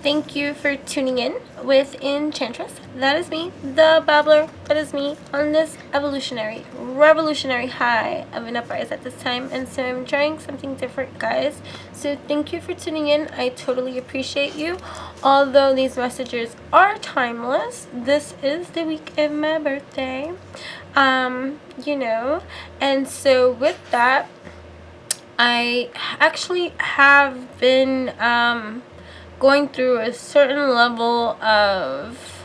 thank you for tuning in with Enchantress. That is me, the babbler. That is me on this evolutionary, revolutionary high of an uprise at this time. And so I'm trying something different, guys. So thank you for tuning in. I totally appreciate you. Although these messages are timeless, this is the week of my birthday. And so with that, I actually have been going through a certain level of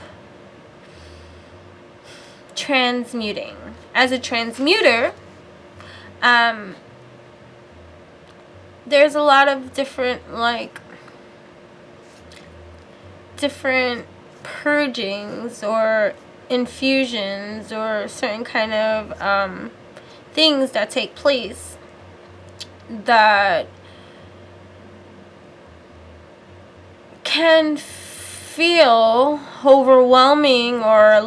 transmuting. As a transmuter, there's a lot of different purgings or infusions or certain kind of things that take place that can feel overwhelming or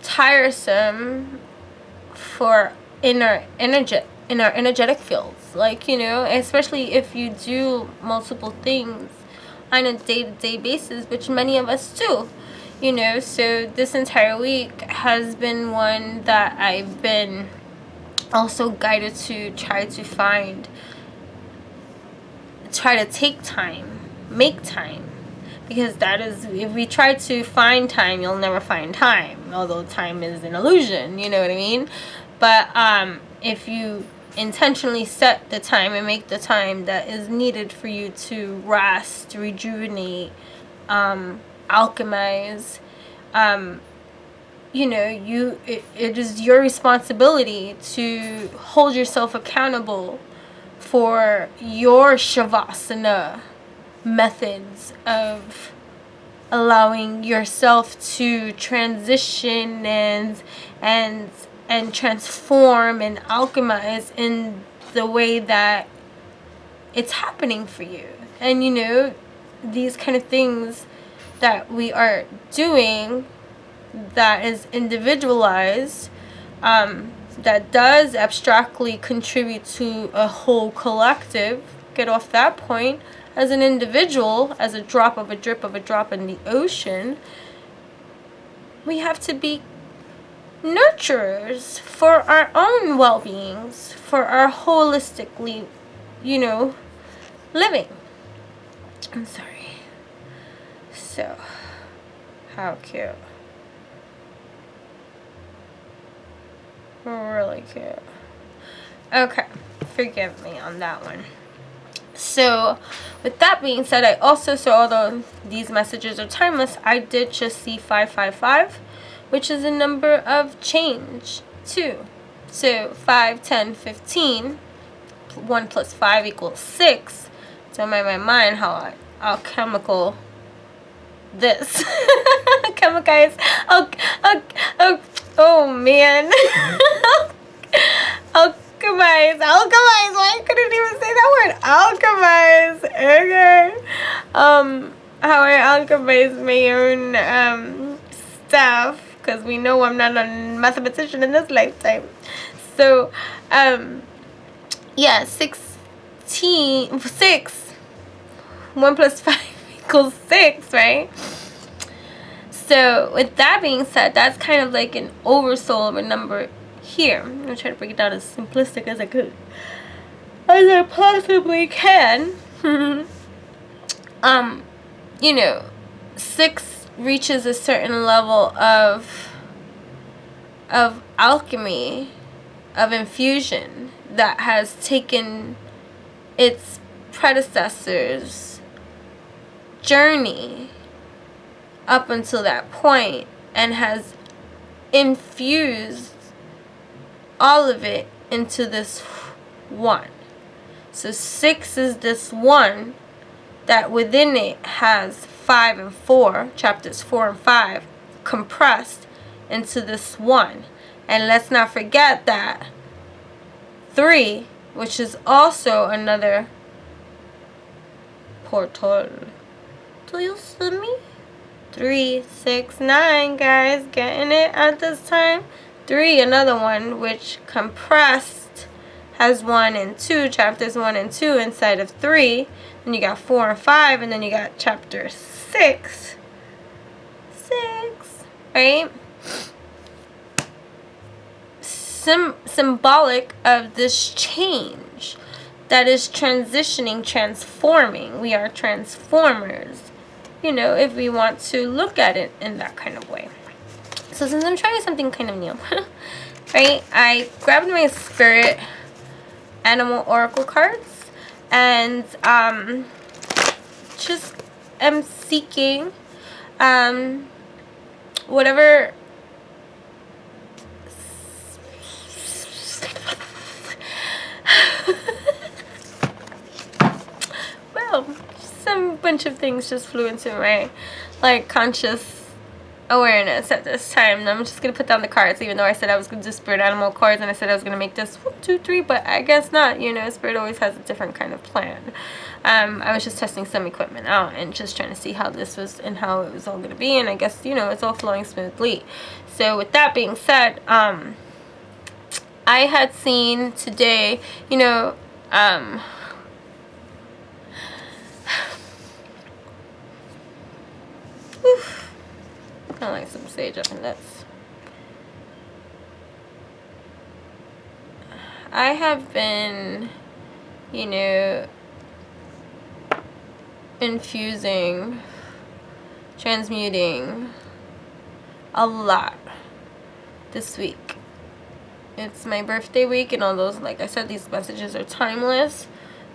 tiresome for in our energetic fields, especially if you do multiple things on a day-to-day basis, which many of us do, so this entire week has been one that I've been also guided to try to take time, make time, because that is, if we try to find time, you'll never find time, although time is an illusion, you know what I mean? But if you intentionally set the time and make the time that is needed for you to rest, rejuvenate, alchemize, it is your responsibility to hold yourself accountable for your shavasana methods of allowing yourself to transition and transform and alchemize in the way that it's happening for you. And these kind of things that we are doing that is individualized, that does abstractly contribute to a whole collective, get off that point, as an individual, as a drop of a drip of a drop in the ocean, we have to be nurturers for our own well-beings, for our holistically, living. I'm sorry. So, how cute. Really cute. Okay, forgive me on that one. So, with that being said, I also saw, although these messages are timeless, I did just see 555, which is a number of change, too. So, 5, 10, 15, 1 plus 5 equals 6. Don't mind my mind how alchemical this. Chemicals. Oh man. Alchemize. Why I couldn't even say that word? Alchemize. Okay. How I alchemize my own stuff, because we know I'm not a mathematician in this lifetime. So, 6. 1 plus 5 equals 6, right? So, with that being said, that's kind of like an oversoul of a number here. I'm going to try to break it down as simplistic as I possibly can. 6 reaches a certain level of alchemy, of infusion, that has taken its predecessor's journey up until that point and has infused all of it into this one. So 6 is this one that within it has 5 and 4, chapters 4 and 5, compressed into this one. And let's not forget that 3, which is also another portal. Do you see me? 3, 6, 9, guys, getting it at this time. 3, another one, which compressed has 1 and 2, chapters 1 and 2 inside of 3. Then you got 4 and 5, and then you got chapter 6. Right? Symbolic of this change that is transitioning, transforming. We are transformers, you know, if we want to look at it in that kind of way. So since I'm trying something kind of new, right, I grabbed my spirit animal oracle cards and just am seeking whatever well, some bunch of things just flew into my like conscious awareness at this time. And I'm just gonna put down the cards, even though I said I was gonna do spirit animal cards and I said I was gonna make this 1, 2, 3, but I guess not. You know, spirit always has a different kind of plan. I was just testing some equipment out and just trying to see how this was and how it was all gonna be, and I guess, you know, it's all flowing smoothly. So with that being said, I had seen today, you know, kind of like some sage up in this. I have been, you know, infusing, transmuting a lot this week. It's my birthday week, and all those, like I said, these messages are timeless.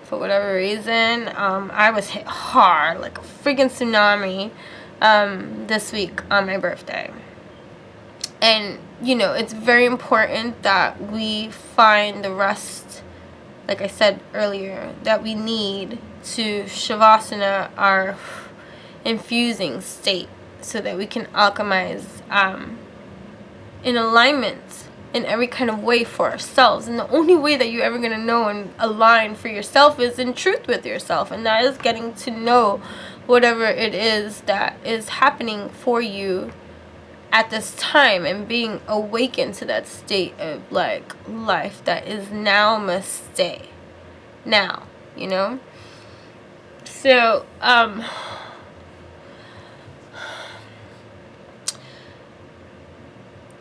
For whatever reason, I was hit hard, like a freaking tsunami, this week on my birthday. And, you know, it's very important that we find the rest, like I said earlier, that we need to Shavasana, our infusing state, so that we can alchemize in alignment in every kind of way for ourselves. And the only way that you're ever going to know and align for yourself is in truth with yourself, and that is getting to know whatever it is that is happening for you at this time, and being awakened to that state of like life that is now must stay now, you know. So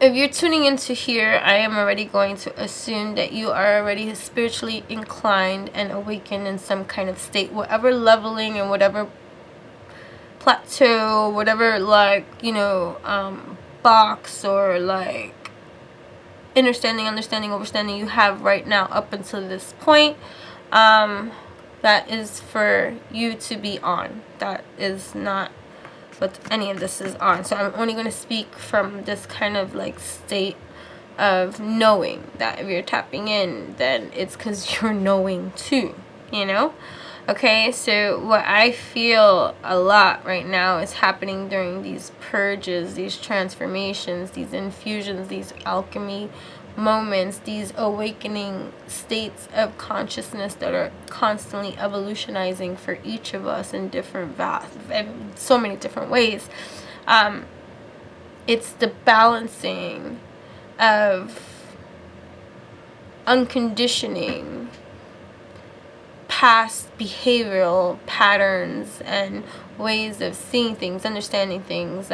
if you're tuning into here, I am already going to assume that you are already spiritually inclined and awakened in some kind of state, whatever leveling and whatever plateau, whatever, like, you know, box or like understanding, overstanding you have right now up until this point, that is for you to be on. That is not what any of this is on. So I'm only going to speak from this kind of like state of knowing that if you're tapping in, then it's because you're knowing too, you know. Okay, so what I feel a lot right now is happening during these purges, these transformations, these infusions, these alchemy moments, these awakening states of consciousness that are constantly evolutionizing for each of us in different so many different ways. It's the balancing of unconditioning past behavioral patterns and ways of seeing things, understanding things,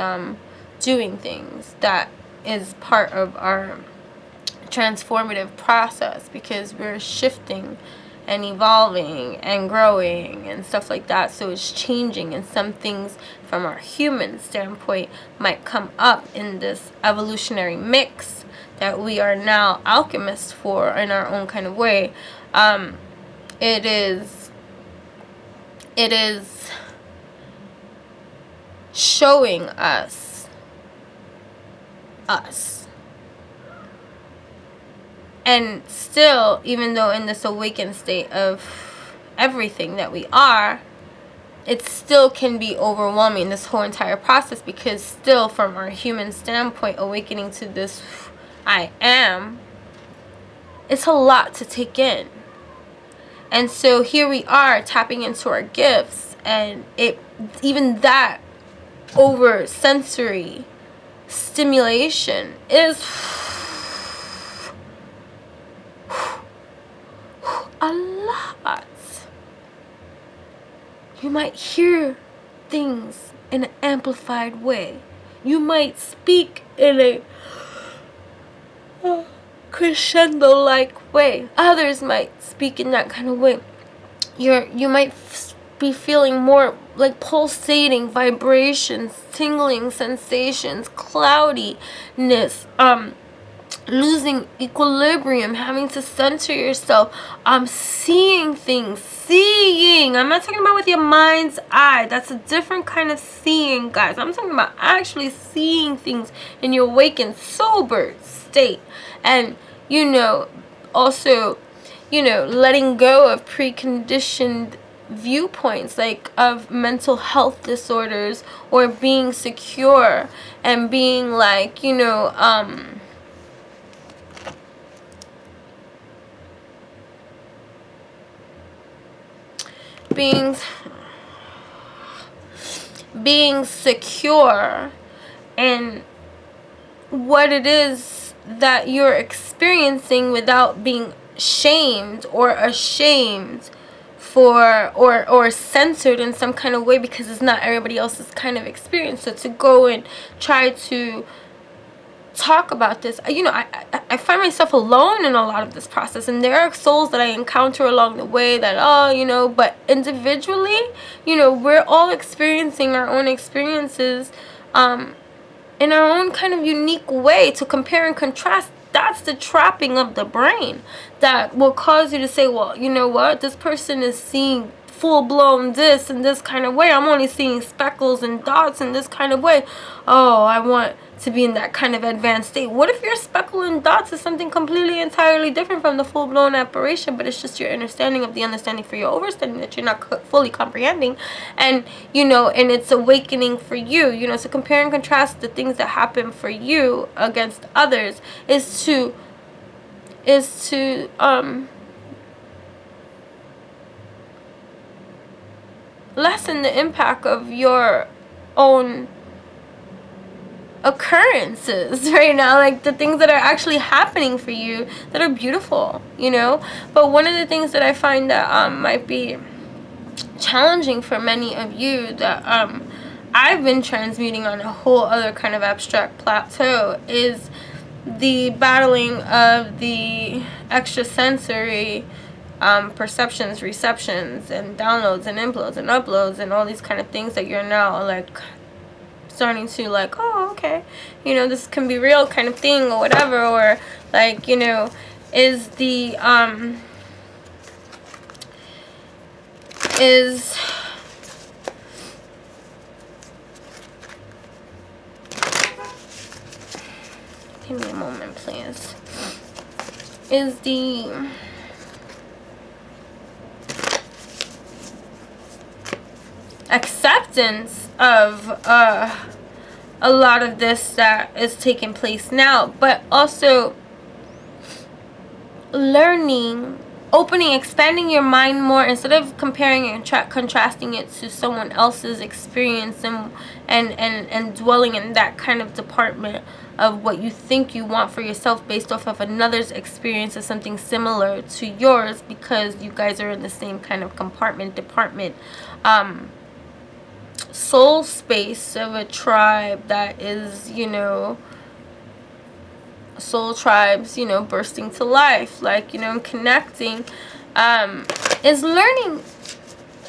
doing things, that is part of our transformative process, because we're shifting and evolving and growing and stuff like that. So it's changing, and some things from our human standpoint might come up in this evolutionary mix that we are now alchemists for in our own kind of way. It is showing us. And still, even though in this awakened state of everything that we are, it still can be overwhelming, this whole entire process, because still from our human standpoint, awakening to this I am, it's a lot to take in. And so here we are tapping into our gifts, and even that over sensory stimulation is a lot. You might hear things in an amplified way. You might speak in a crescendo-like way. Others might speak in that kind of way. You might be feeling more like pulsating vibrations, tingling sensations, cloudiness, losing equilibrium, having to center yourself, seeing things, I'm not talking about with your mind's eye. That's a different kind of seeing, guys. I'm talking about actually seeing things in your awakened, sober state. And, also, letting go of preconditioned viewpoints, like of mental health disorders, or being secure and being like, being secure in what it is that you're experiencing without being shamed or ashamed for or censored in some kind of way, because it's not everybody else's kind of experience. So to go and try to talk about this, I find myself alone in a lot of this process, and there are souls that I encounter along the way that but individually, we're all experiencing our own experiences in our own kind of unique way. To compare and contrast, that's the trapping of the brain that will cause you to say, well, you know what, this person is seeing full-blown this in this kind of way. I'm only seeing speckles and dots in this kind of way. Oh, I want to be in that kind of advanced state. What if your speckle and dots is something completely entirely different from the full-blown apparition, but it's just your understanding of the understanding for your overstanding that you're not fully comprehending, and and it's awakening for you. So compare and contrast the things that happen for you against others is to lessen the impact of your own occurrences right now, like the things that are actually happening for you that are beautiful, But one of the things that I find that might be challenging for many of you that I've been transmuting on a whole other kind of abstract plateau is the battling of the extrasensory perceptions, receptions, and downloads and imploads and uploads and all these kind of things that you're now like starting to like, oh, okay, this can be real kind of thing or whatever, or like, is the give me a moment, please. Is the acceptance of a lot of this that is taking place now, but also learning, opening, expanding your mind more instead of comparing and contrasting it to someone else's experience and dwelling in that kind of department of what you think you want for yourself based off of another's experience of something similar to yours, because you guys are in the same kind of department, soul space of a tribe that is, soul tribes, bursting to life, like, connecting, is learning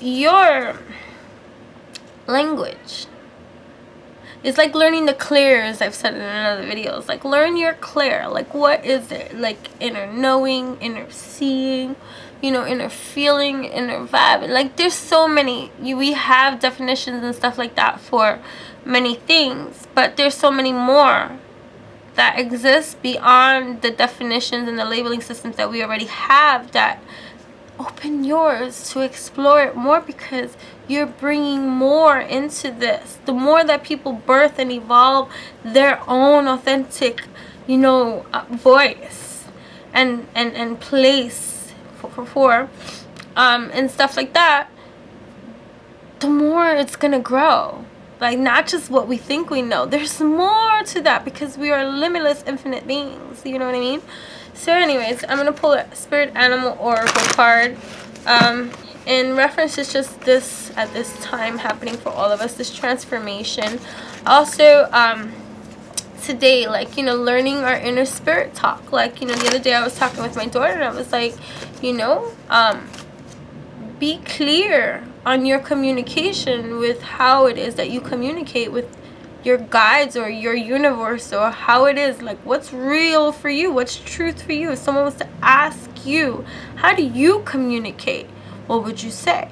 your language. It's like learning the clears. I've said it in other videos. Like, learn your clear. Like, what is it? Like, inner knowing, inner seeing, inner feeling, inner vibe. Like, there's so many. We have definitions and stuff like that for many things, but there's so many more that exist beyond the definitions and the labeling systems that we already have, that open yours to explore it more, because you're bringing more into this. The more that people birth and evolve their own authentic, voice and place for and stuff like that, the more it's gonna grow. Like, not just what we think we know. There's more to that, because we are limitless, infinite beings. You know what I mean? So anyways, I'm going to pull a Spirit Animal Oracle card. In reference to just this, at this time, happening for all of us, this transformation. Also, today, like, you know, learning our inner spirit talk. Like, you know, the other day I was talking with my daughter and I was like, you know, be clear on your communication with how it is that you communicate with your guides or your universe, or how it is, like, what's real for you, what's truth for you. If someone was to ask you, how do you communicate, what would you say?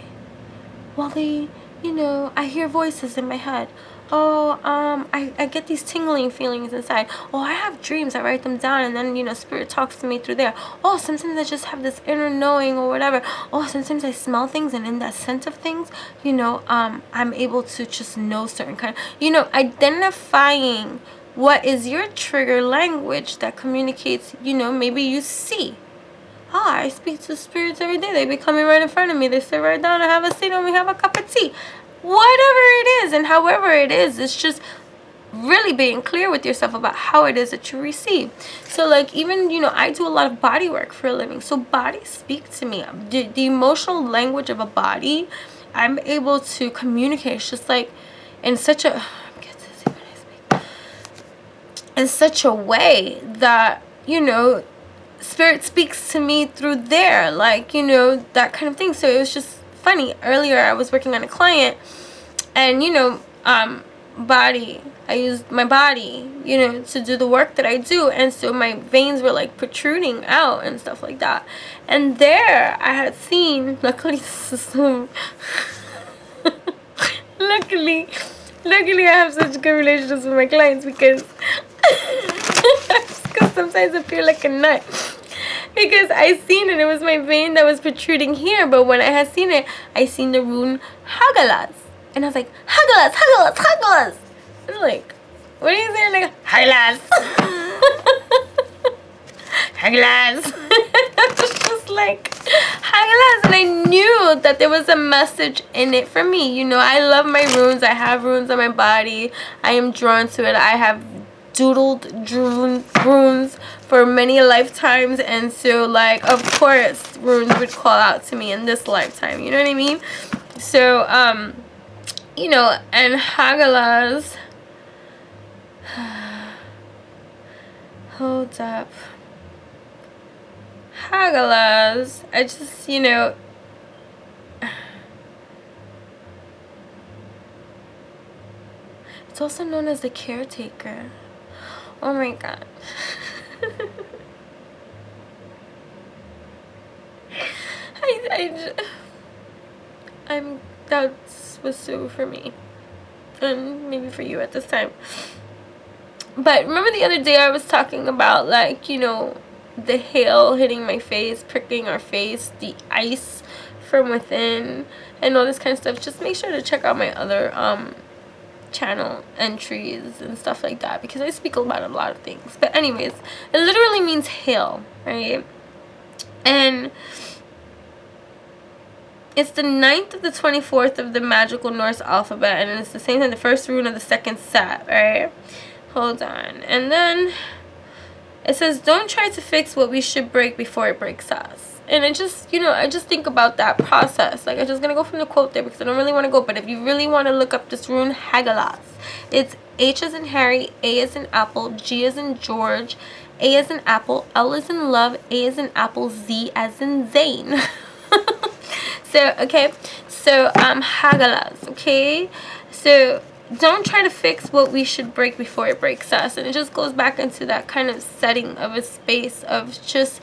Well, they, you know, I hear voices in my head. Oh, I get these tingling feelings inside. Oh, I have dreams. I write them down, and then, you know, spirit talks to me through there. Oh, sometimes I just have this inner knowing or whatever. Oh, sometimes I smell things, and in that scent of things, you know, I'm able to just know certain kind of, you know, identifying what is your trigger language that communicates, you know, maybe you see. Oh, I speak to spirits every day. They be coming right in front of me. They sit right down and have a seat and we have a cup of tea. Whatever it is and however it is, it's just really being clear with yourself about how it is that you receive. So, like, even, you know, I do a lot of body work for a living. So bodies speak to me. The emotional language of a body, I'm able to communicate. It's just like in such a, in such a way that, you know, spirit speaks to me through there, like, you know, that kind of thing. So it was just funny. Earlier I was working on a client, and, you know, body, I used my body, you know, to do the work that I do, and so my veins were like protruding out and stuff like that. And there I had seen, luckily luckily I have such good relationships with my clients, because sometimes I feel like a nut, because I seen it. It was my vein that was protruding here, but when I had seen it, I seen the rune Hagalaz, and I was like, Hagalaz. And like, what are you saying? Like, Hagalaz. Hagalaz. I was just like, Hagalaz, and I knew that there was a message in it for me. You know, I love my runes. I have runes on my body. I am drawn to it. I have drewn runes for many lifetimes, and so, like, of course runes would call out to me in this lifetime, you know what I mean? So you know, and Hagalaz, hold up, Hagalaz, I just, you know, it's also known as the caretaker. Oh my god. That was so for me, and maybe for you at this time. But remember the other day I was talking about, like, you know, the hail hitting my face, pricking our face, the ice from within, and all this kind of stuff. Just make sure to check out my other channel entries and stuff like that, because I speak about a lot of things. But anyways, it literally means hail, right? And it's the 9th to the 24th of the magical Norse alphabet, and it's the same time the first rune of the second set, right? Hold on. And then it says, don't try to fix what we should break before it breaks us. And it just, you know, I just think about that process. Like, I'm just going to go from the quote there because I don't really want to go. But if you really want to look up this rune, Hagalaz, it's H as in Harry, A as in Apple, G as in George, A as in Apple, L as in Love, A as in Apple, Z as in Zane. So, okay, so, Hagalaz, okay? So, don't try to fix what we should break before it breaks us. And it just goes back into that kind of setting of a space of just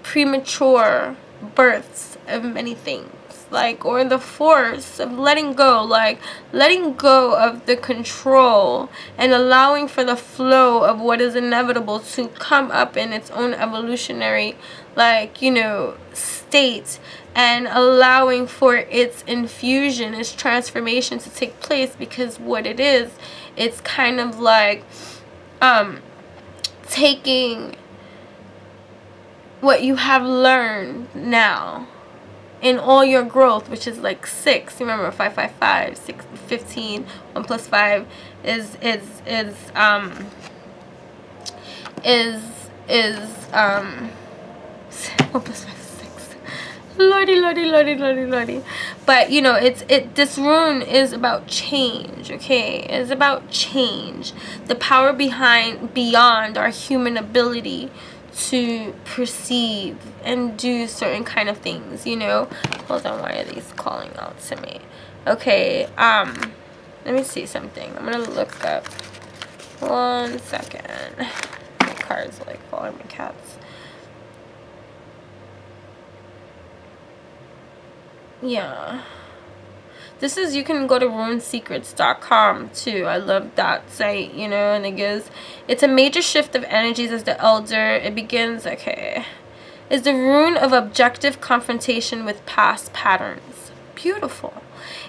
premature births of many things, like, or the force of letting go, like letting go of the control and allowing for the flow of what is inevitable to come up in its own evolutionary, like, you know, state, and allowing for its infusion, its transformation to take place. Because what it is, it's kind of like taking what you have learned now in all your growth, which is like 6. Remember, 5, 5, 5, 6, 15. 1 plus 5 is is 1 plus 5 is 6. Lordy. But you know, this rune is about change, okay? It's about change. The power beyond our human ability to perceive and do certain kind of things, you know? Hold on, why are these calling out to me? Okay, let me see something. I'm gonna look up. 1 second. My cards like following my cats. Yeah. This is, you can go to runesecrets.com too. I love that site, you know, and it's a major shift of energies as the elder. It begins, okay, is the rune of objective confrontation with past patterns. Beautiful.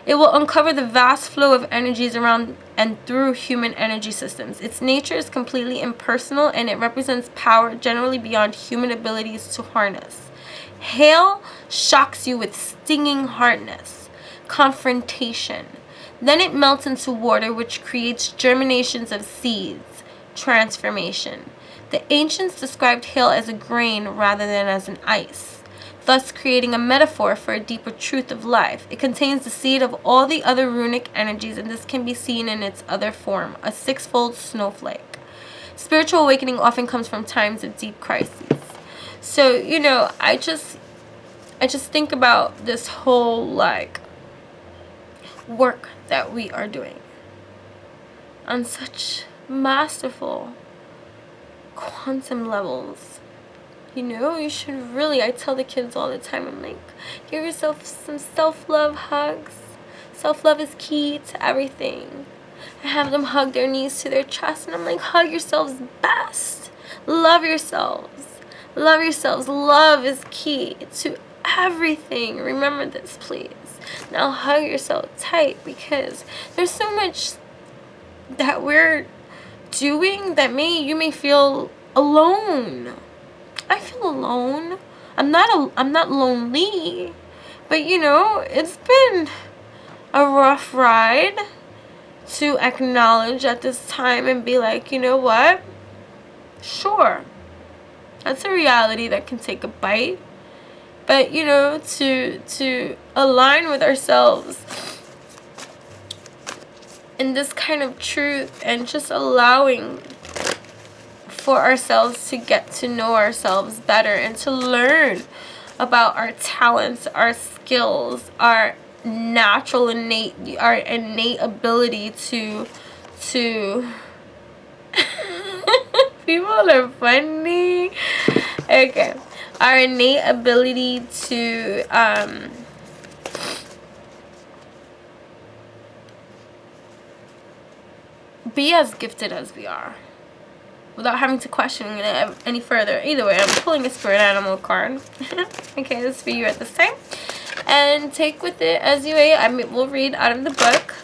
It will uncover the vast flow of energies around and through human energy systems. Its nature is completely impersonal, and it represents power generally beyond human abilities to harness. Hail shocks you with stinging hardness, confrontation. Then it melts into water, which creates germinations of seeds, transformation. The ancients described hail as a grain rather than as an ice, thus creating a metaphor for a deeper truth of life. It contains the seed of all the other runic energies, and this can be seen in its other form, a sixfold snowflake. Spiritual awakening often comes from times of deep crises. So, you know, I just think about this whole, like, work that we are doing on such masterful quantum levels. You know, you should really, I tell the kids all the time, I'm like, give yourself some self-love hugs. Self-love is key to everything. I have them hug their knees to their chest, and I'm like, hug yourselves best. Love yourselves. Love yourselves. Love is key to everything. Remember this, please. Now hug yourself tight, because there's so much that we're doing that you may feel alone. I feel alone. I'm not lonely, but you know, it's been a rough ride to acknowledge at this time and be like, you know what? Sure, that's a reality that can take a bite, but you know, to align with ourselves in this kind of truth and just allowing for ourselves to get to know ourselves better and to learn about our talents, our skills, our innate ability to people are funny. Okay, our innate ability to be as gifted as we are, without having to question it any further. Either way, I'm pulling a spirit animal card. Okay, this is for you at this time. And take with it as you may. We'll read out of the book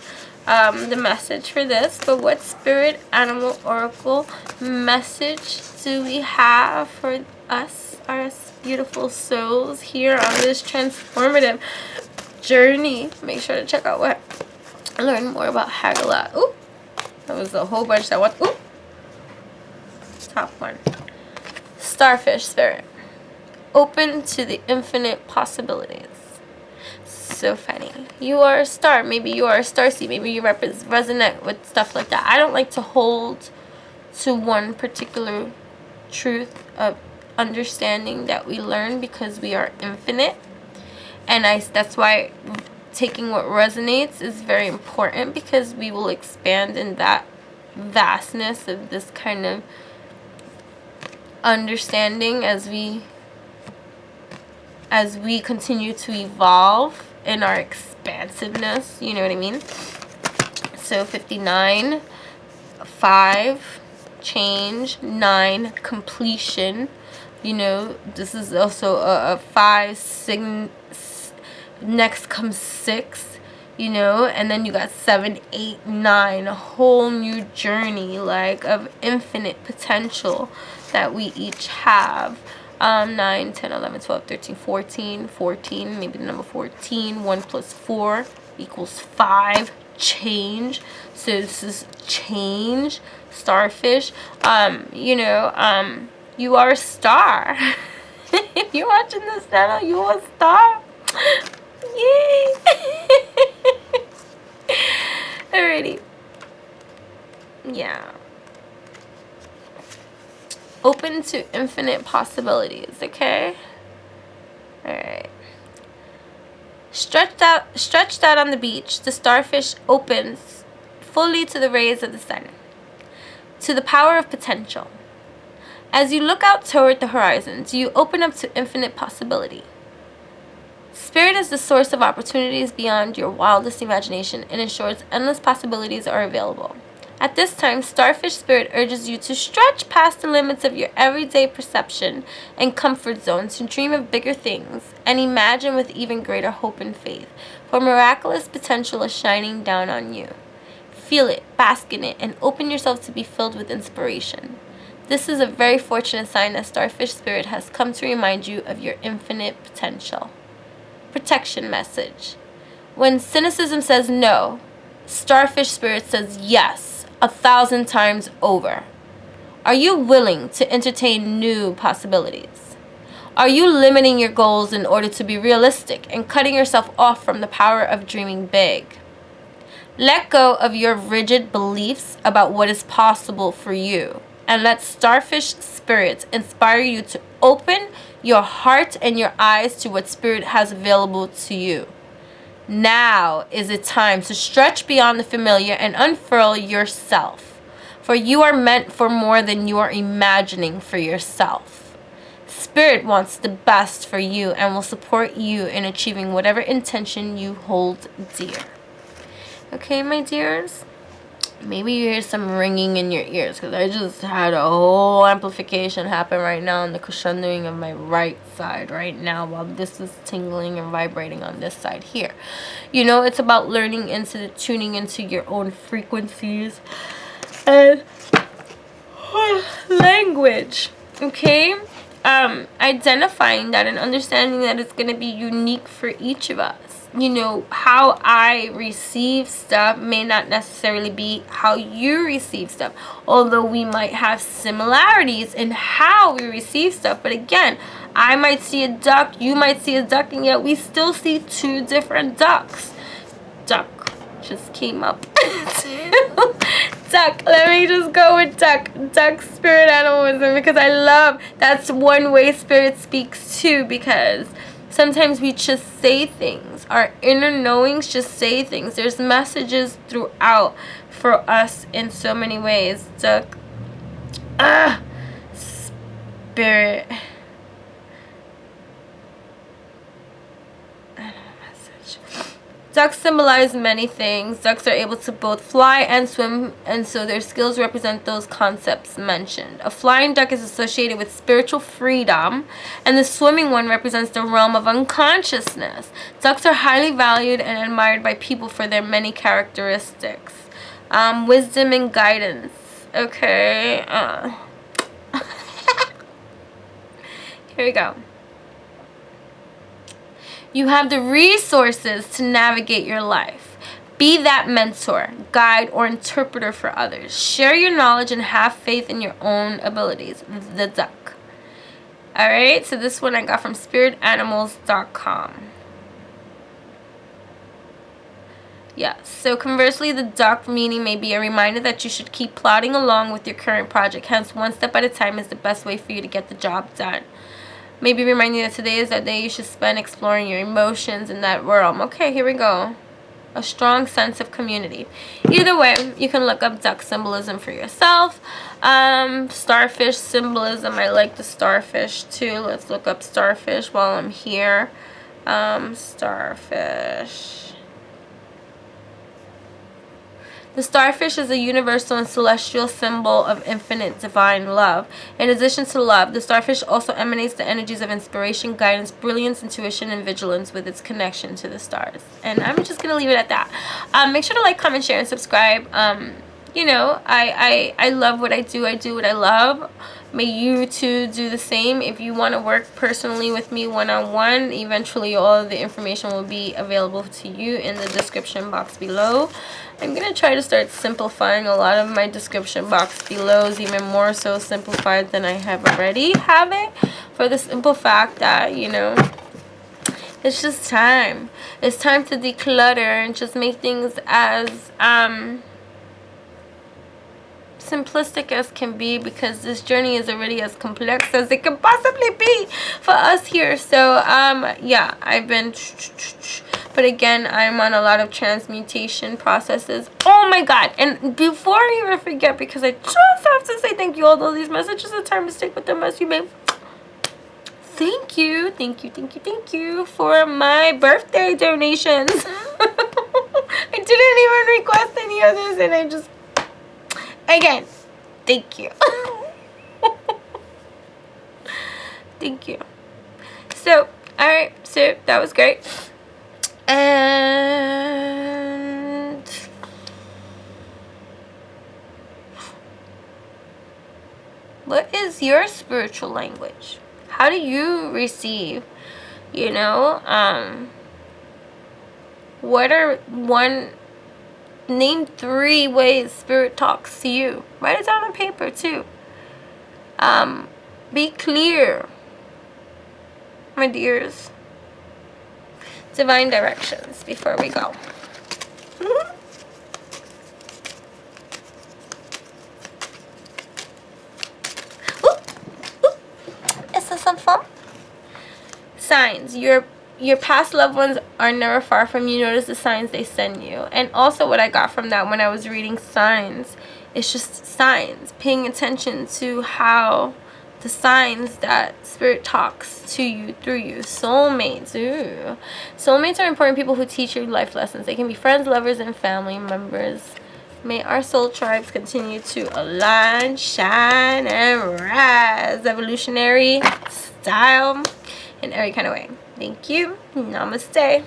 the message for this. But what spirit animal oracle message do we have for us, our beautiful souls, here on this transformative journey? Make sure to check out learn more about Hagalaz. Ooh, that was a whole bunch that went. Ooh. Top one. Starfish spirit. Open to the infinite possibilities. So funny. You are a star. Maybe you are a starseed. Maybe you resonate with stuff like that. I don't like to hold to one particular truth of understanding that we learn, because we are infinite. And that's why taking what resonates is very important, because we will expand in that vastness of this kind of understanding as we continue to evolve in our expansiveness, you know what I mean? So 59, 5, change, 9, completion. You know, this is also a 5, next comes 6, you know, and then you got 7, 8, 9, a whole new journey, like, of infinite potential that we each have. 9, 10, 11, 12, 13, 14, maybe the number 14. 1 plus 4 equals 5. Change. So this is change. Starfish. You know, You are a star. If you're watching this channel, you are a star. Yay! Alrighty. Yeah. Open to infinite possibilities, okay? Alright. Stretched out on the beach, the starfish opens fully to the rays of the sun, to the power of potential. As you look out toward the horizons, you open up to infinite possibility. Spirit is the source of opportunities beyond your wildest imagination and ensures endless possibilities are available. At this time, Starfish Spirit urges you to stretch past the limits of your everyday perception and comfort zone to dream of bigger things and imagine with even greater hope and faith, for miraculous potential is shining down on you. Feel it, bask in it, and open yourself to be filled with inspiration. This is a very fortunate sign that Starfish Spirit has come to remind you of your infinite potential. Protection message. When cynicism says no, Starfish Spirit says yes 1,000 times over. Are you willing to entertain new possibilities? Are you limiting your goals in order to be realistic and cutting yourself off from the power of dreaming big? Let go of your rigid beliefs about what is possible for you, and let Starfish Spirit inspire you to open your heart and your eyes to what Spirit has available to you. Now is the time to stretch beyond the familiar and unfurl yourself, for you are meant for more than you are imagining for yourself. Spirit wants the best for you and will support you in achieving whatever intention you hold dear. Okay, my dears? Maybe you hear some ringing in your ears because I just had a whole amplification happen right now on the crescendoing of my right side right now while this is tingling and vibrating on this side here. You know, it's about tuning into your own frequencies and language, okay? Identifying that and understanding that it's going to be unique for each of us. You know, how I receive stuff may not necessarily be how you receive stuff, although we might have similarities in how we receive stuff. But again, I might see a duck, you might see a duck, and yet we still see two different ducks. Duck just came up. Duck, let me just go with duck. Duck spirit animalism, because I love, that's one way spirit speaks too, because sometimes we just say things. Our inner knowings just say things. There's messages throughout for us in so many ways. Duck. Spirit. Ducks symbolize many things. Ducks are able to both fly and swim, and so their skills represent those concepts mentioned. A flying duck is associated with spiritual freedom, and the swimming one represents the realm of unconsciousness. Ducks are highly valued and admired by people for their many characteristics. Wisdom and guidance. Okay. Here we go. You have the resources to navigate your life. Be that mentor, guide, or interpreter for others. Share your knowledge and have faith in your own abilities. The duck. Alright, so this one I got from spiritanimals.com. Yeah, so conversely, the duck meaning may be a reminder that you should keep plodding along with your current project. Hence, one step at a time is the best way for you to get the job done. Maybe reminding you that today is that day you should spend exploring your emotions in that realm. Okay, here we go. A strong sense of community. Either way, you can look up duck symbolism for yourself. Starfish symbolism. I like the starfish too. Let's look up starfish while I'm here. Starfish. The starfish is a universal and celestial symbol of infinite divine love. In addition to love, the starfish also emanates the energies of inspiration, guidance, brilliance, intuition, and vigilance with its connection to the stars. And I'm just going to leave it at that. Make sure to like, comment, share, and subscribe. You know, I love what I do. I do what I love. May you too do the same. If you want to work personally with me one-on-one, eventually all of the information will be available to you in the description box below. I'm going to try to start simplifying a lot of my description box below, is even more so simplified than I have already have it, for the simple fact that, you know, it's just time. It's time to declutter and just make things as simplistic as can be, because this journey is already as complex as it can possibly be for us here. So yeah, I've been, but again, I'm on a lot of transmutation processes. Oh my god, and before I even forget, because I just have to say thank you, although these messages are time to stick with them as you may. Thank you for my birthday donations. I didn't even request any others, and I just, again, thank you. Thank you. So, alright, so that was great. And what is your spiritual language? How do you receive, you know, name 3 ways spirit talks to you. Write it down on paper too. Be clear, my dears. Divine directions before we go. Is this some fun? Signs. Your past loved ones are never far from you. Notice the signs they send you. And also what I got from that when I was reading signs, it's just signs. Paying attention to how the signs that spirit talks to you through you. Soulmates. Ooh. Soulmates are important people who teach you life lessons. They can be friends, lovers, and family members. May our soul tribes continue to align, shine, and rise. Evolutionary style in every kind of way. Thank you. Namaste.